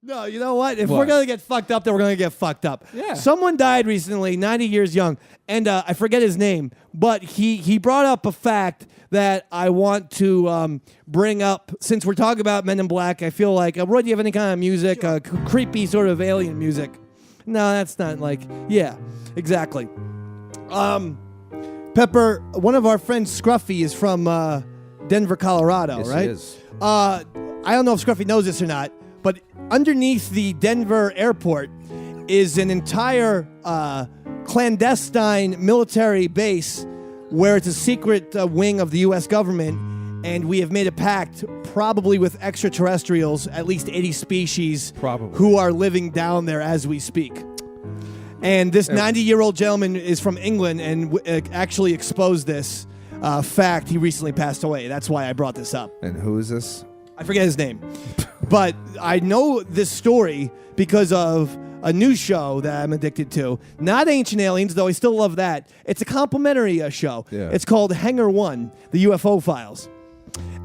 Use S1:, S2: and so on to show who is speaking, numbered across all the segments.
S1: No, you know what? If we're going to get fucked up, then we're going to get fucked up.
S2: Yeah.
S1: Someone died recently, 90 years young, and I forget his name, but he brought up a fact that I want to bring up. Since we're talking about Men in Black, I feel like, Roy, do you have any kind of music, creepy sort of alien music? No, that's not like, yeah, exactly. Pepper, one of our friends, Scruffy, is from Denver, Colorado,
S2: yes,
S1: right?
S2: He is.
S1: I don't know if Scruffy knows this or not, but underneath the Denver airport is an entire clandestine military base where it's a secret wing of the U.S. government, and we have made a pact, probably with extraterrestrials, at least 80 species, who are living down there as we speak. And this 90-year-old gentleman is from England and actually exposed this fact. He recently passed away. That's why I brought this up.
S2: And who is this?
S1: I forget his name. But I know this story because of a new show that I'm addicted to. Not Ancient Aliens, though I still love that. It's a complimentary show.
S2: Yeah.
S1: It's called Hangar 1, the UFO Files.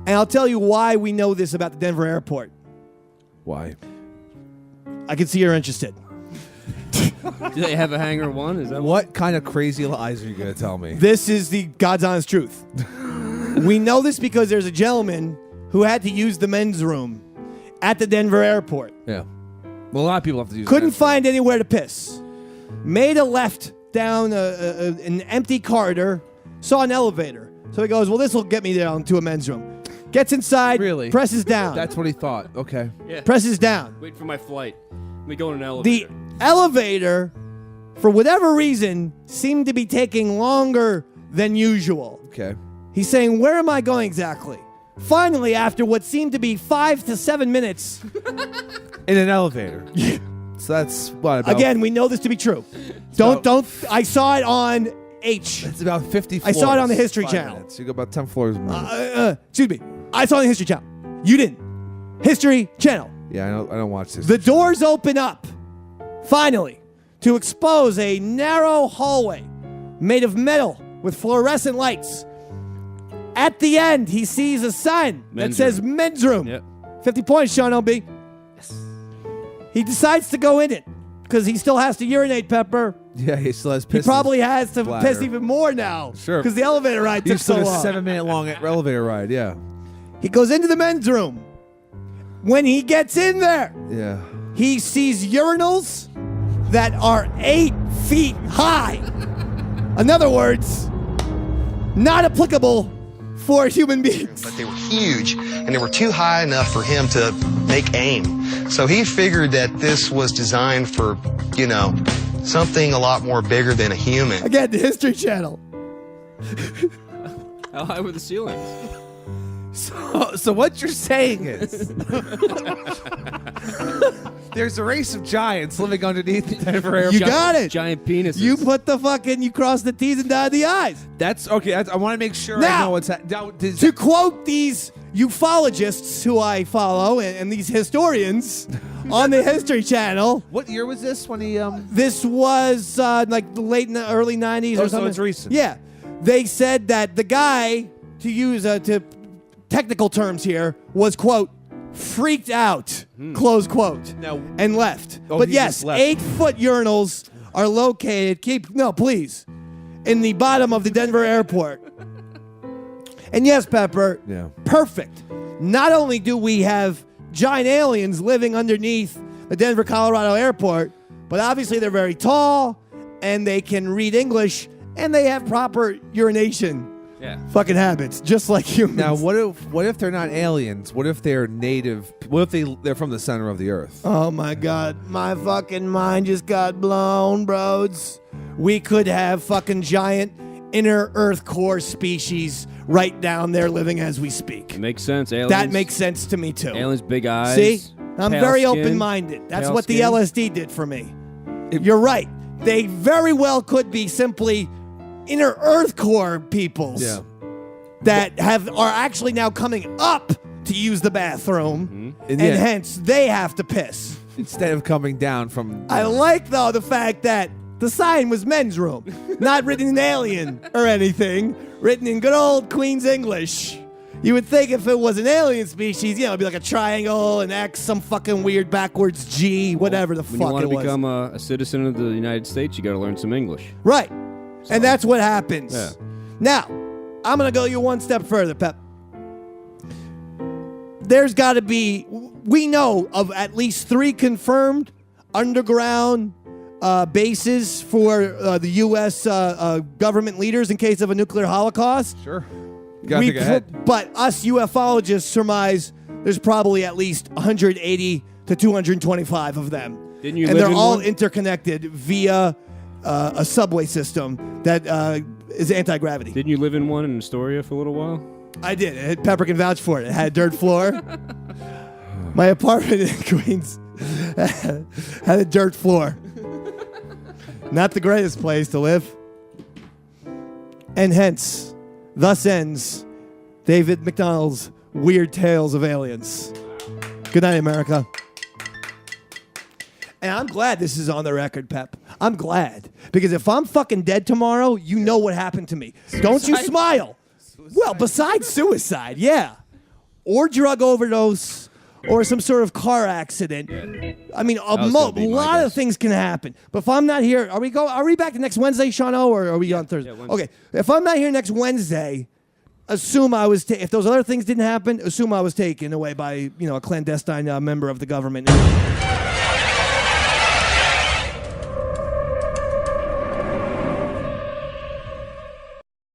S1: And I'll tell you why we know this about the Denver airport.
S2: Why?
S1: I can see you're interested.
S3: Do they have a Hangar 1? Is that
S2: what kind of crazy lies are you going to tell me?
S1: This is the God's honest truth. We know this because there's a gentleman who had to use the men's room at the Denver airport.
S2: Yeah. Well, a lot of people have to use
S1: Couldn't find anywhere to piss. Made a left down an empty corridor, saw an elevator. So he goes, well, this will get me down to a men's room. Gets inside,
S2: Really?
S1: presses down.
S2: That's what he thought. Okay.
S3: Yeah.
S1: Presses down.
S3: Wait for my flight. Let me go in an elevator.
S1: The elevator, for whatever reason, seemed to be taking longer than usual.
S2: Okay.
S1: He's saying, where am I going exactly? Finally, after what seemed to be 5 to 7 minutes.
S2: In an elevator. So that's what about...
S1: Again, we know this to be true. Don't. I saw it on H.
S2: It's about 50 floors.
S1: I saw it on the History Channel.
S2: Minutes. You go about 10 floors.
S1: Excuse me. I saw it on the History Channel. You didn't. History Channel.
S2: Yeah, I don't watch this.
S1: The doors open up, finally, to expose a narrow hallway made of metal with fluorescent lights. At the end, he sees a sign that says men's room.
S3: Yep.
S1: 50 points, Sean O.B. Yes. He decides to go in it because he still has to urinate, Pepper.
S2: Yeah, he still has piss.
S1: He probably has to
S2: bladder.
S1: piss even more now.
S2: Sure.
S1: Because the elevator ride took so
S2: a
S1: long.
S2: 7-minute long elevator ride, yeah.
S1: He goes into the men's room. When he gets in there,
S2: Yeah.
S1: he sees urinals that are 8 feet high. In other words, not applicable for human beings.
S4: But they were huge, and they were too high enough for him to make aim. So he figured that this was designed for, something a lot more bigger than a human.
S1: Again, the History Channel.
S3: How high were the ceilings?
S2: So what you're saying is there's a race of giants living underneath the Denver airport.
S1: You got it.
S3: Giant penises.
S1: You put you cross the T's and dot the I's.
S2: That's okay. I want to make sure
S1: Now,
S2: I know what's happening.
S1: To quote these ufologists who I follow and these historians on the History Channel.
S2: What year was this when he
S1: This was like the early 90s or something.
S2: So it's recent.
S1: Yeah. They said that the guy, to use to technical terms here, was, quote, freaked out, close quote, and left. But
S2: he
S1: yes,
S2: just left.
S1: 8-foot urinals are located, in the bottom of the Denver airport. And yes, Pepper,
S2: Yeah.
S1: perfect. Not only do we have giant aliens living underneath the Denver, Colorado airport, but obviously they're very tall, and they can read English, and they have proper urination fucking habits, just like humans.
S2: Now, what if they're not aliens? What if they're native? What if they're from the center of the earth?
S1: Oh my God, my fucking mind just got blown, bros. We could have fucking giant inner Earth core species right down there living as we speak.
S3: It makes sense. Aliens.
S1: That makes sense to me too.
S3: Aliens, big eyes.
S1: See, I'm
S3: pale
S1: very
S3: skin,
S1: open-minded. That's
S3: pale
S1: what the
S3: skin.
S1: LSD did for me. You're right. They very well could be simply inner Earth core peoples.
S2: Yeah.
S1: That are actually now coming up to use the bathroom,
S2: And
S1: and hence they have to piss.
S2: Instead of coming down from...
S1: I like, though, the fact that the sign was men's room, not written in alien or anything, written in good old Queen's English. You would think if it was an alien species, it'd be like a triangle, an X, some fucking weird backwards G, whatever the
S3: When
S1: fuck
S3: you want
S1: it
S3: to
S1: was.
S3: become a citizen of the United States, you got to learn some English.
S1: Right. And that's what happens.
S3: Yeah.
S1: Now, I'm going to go you one step further, Pep. There's got to be, we know of at least 3 confirmed underground bases for the U.S. Government leaders in case of a nuclear holocaust.
S2: Sure. You gotta think ahead.
S1: But us ufologists surmise there's probably at least 180 to 225 of them.
S3: Didn't you
S1: and
S3: live
S1: they're
S3: in
S1: all
S3: one?
S1: interconnected via a subway system that is anti-gravity.
S3: Didn't you live in one in Astoria for a little while?
S1: I did. Pepper can vouch for it. It had a dirt floor. My apartment in Queens had a dirt floor. Not the greatest place to live. And hence, thus ends David McDonald's Weird Tales of Aliens. Good night, America. And I'm glad this is on the record, Pep. I'm glad. Because if I'm fucking dead tomorrow, you know what happened to me. Don't you smile. Well, besides suicide, yeah. Or drug overdose, or some sort of car accident. Yeah. I mean, a lot of things can happen. But if I'm not here, are we back to next Wednesday, Shano, or are we on Thursday? Yeah, okay. If I'm not here next Wednesday, assume I was if those other things didn't happen, assume I was taken away by, a clandestine member of the government.